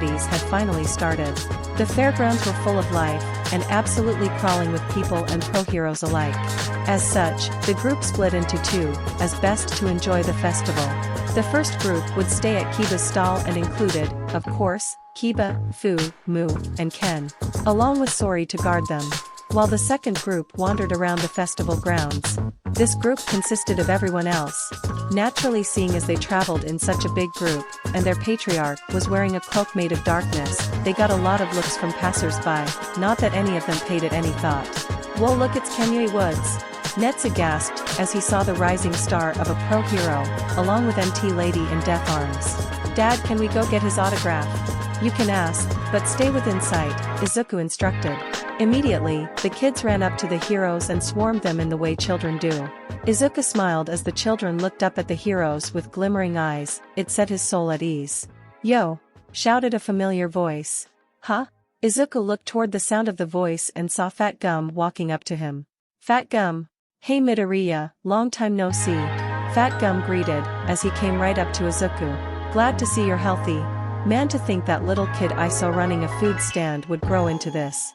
activities had finally started. The fairgrounds were full of life, and absolutely crawling with people and pro-heroes alike. As such, the group split into two, as best to enjoy the festival. The first group would stay at Kiba's stall and included, of course, Kiba, Fu, Mu, and Ken, along with Sori to guard them. While the second group wandered around the festival grounds. This group consisted of everyone else. Naturally, seeing as they traveled in such a big group, and their patriarch was wearing a cloak made of darkness, they got a lot of looks from passers-by, not that any of them paid it any thought. "Whoa, look, it's Kenyue Woods!" Netsu gasped as he saw the rising star of a pro-hero, along with NT Lady in death arms. "Dad, can we go get his autograph?" "You can ask, but stay within sight," Izuku instructed. Immediately, the kids ran up to the heroes and swarmed them in the way children do. Izuku smiled as the children looked up at the heroes with glimmering eyes. It set his soul at ease. "Yo!" shouted a familiar voice. "Huh?" Izuku looked toward the sound of the voice and saw Fat Gum walking up to him. "Fat Gum! Hey Midoriya, long time no see." Fat Gum greeted, as he came right up to Izuku. "Glad to see you're healthy. Man, to think that little kid I saw running a food stand would grow into this."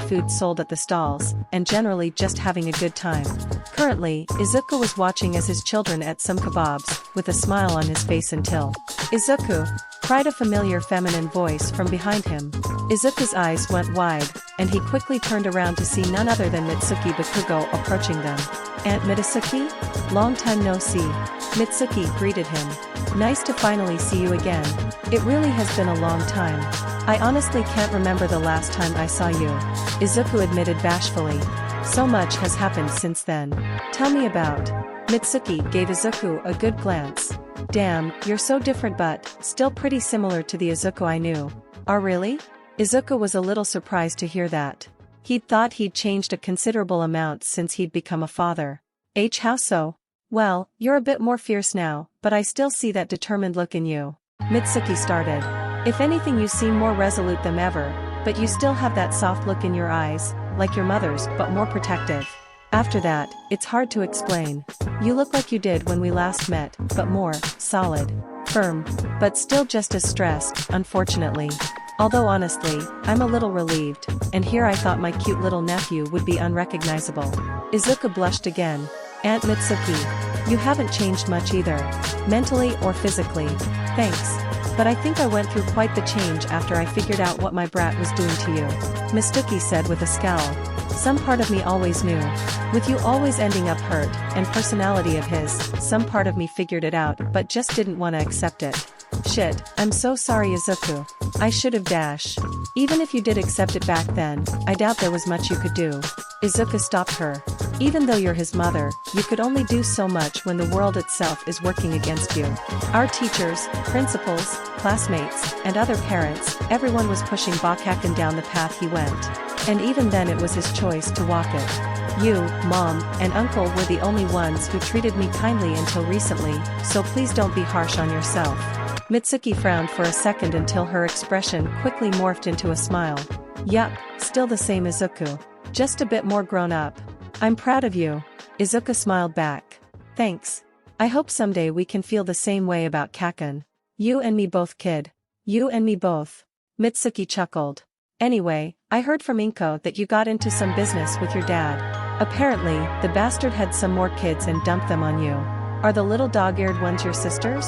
different foods sold at the stalls, and generally just having a good time. Currently, Izuku was watching as his children ate some kebabs, with a smile on his face until "Izuku!" cried a familiar feminine voice from behind him. Izuku's eyes went wide, and he quickly turned around to see none other than Mitsuki Bakugo approaching them. "Aunt Mitsuki? Long time no see." Mitsuki greeted him. "Nice to finally see you again. It really has been a long time. I honestly can't remember the last time I saw you," Izuku admitted bashfully. "So much has happened since then. Tell me about." Mitsuki gave Izuku a good glance. "Damn, you're so different but still pretty similar to the Izuku I knew." "Oh really?" Izuku was a little surprised to hear that. He'd thought he'd changed a considerable amount since he'd become a father. How so?" "Well, you're a bit more fierce now, but I still see that determined look in you." Mitsuki started. "If anything, you seem more resolute than ever, but you still have that soft look in your eyes, like your mother's but more protective. After that, it's hard to explain. You look like you did when we last met, but more solid, firm, but still just as stressed, unfortunately." Although honestly, I'm a little relieved, and here I thought my cute little nephew would be unrecognizable. Izuku blushed again. Aunt Mitsuki, you haven't changed much either. Mentally or physically. Thanks. But I think I went through quite the change after I figured out what my brat was doing to you. Mitsuki said with a scowl. Some part of me always knew. With you always ending up hurt, and personality of his, some part of me figured it out but just didn't want to accept it. Shit, I'm so sorry Izuku. I should have dash. Even if you did accept it back then, I doubt there was much you could do. Izuku stopped her. Even though you're his mother, you could only do so much when the world itself is working against you. Our teachers, principals, classmates, and other parents, everyone was pushing Bakaken down the path he went. And even then it was his choice to walk it. You, Mom, and Uncle were the only ones who treated me kindly until recently, so please don't be harsh on yourself. Mitsuki frowned for a second until her expression quickly morphed into a smile. Yup, still the same Izuku. Just a bit more grown up. I'm proud of you. Izuku smiled back. Thanks. I hope someday we can feel the same way about Kaken. You and me both kid. You and me both. Mitsuki chuckled. Anyway, I heard from Inko that you got into some business with your dad. Apparently, the bastard had some more kids and dumped them on you. Are the little dog-eared ones your sisters?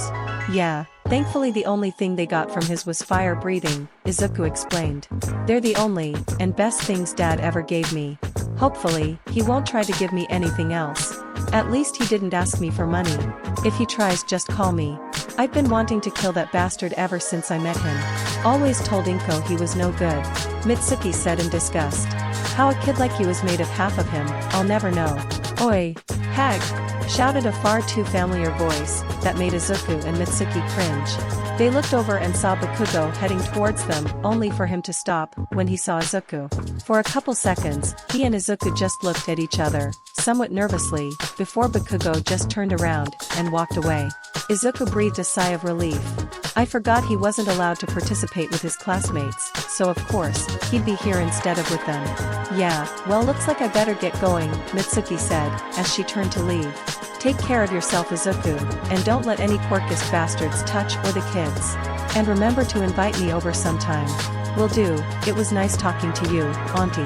Yeah, thankfully the only thing they got from his was fire breathing, Izuku explained. They're the only, and best things Dad ever gave me. Hopefully, he won't try to give me anything else. At least he didn't ask me for money. If he tries just call me. I've been wanting to kill that bastard ever since I met him. Always told Inko he was no good. Mitsuki said in disgust. How a kid like you is made of half of him, I'll never know. Oi, hag! Shouted a far too familiar voice, that made Izuku and Mitsuki cringe. They looked over and saw Bakugo heading towards them, only for him to stop, when he saw Izuku. For a couple seconds, he and Izuku just looked at each other, somewhat nervously, before Bakugo just turned around, and walked away. Izuku breathed a sigh of relief. I forgot he wasn't allowed to participate with his classmates, so of course, he'd be here instead of with them. Yeah, well looks like I better get going, Mitsuki said, as she turned to leave. Take care of yourself Izuku, and don't let any Quirkus bastards touch or the kids. And remember to invite me over sometime. Will do, it was nice talking to you, Auntie.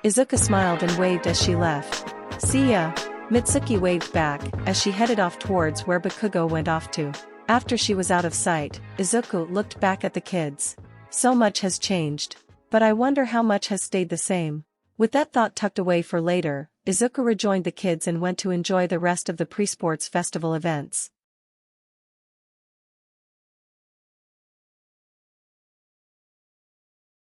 Izuku smiled and waved as she left. See ya. Mitsuki waved back, as she headed off towards where Bakugo went off to. After she was out of sight, Izuku looked back at the kids. So much has changed. But I wonder how much has stayed the same. With that thought tucked away for later, Izuku rejoined the kids and went to enjoy the rest of the pre-sports festival events.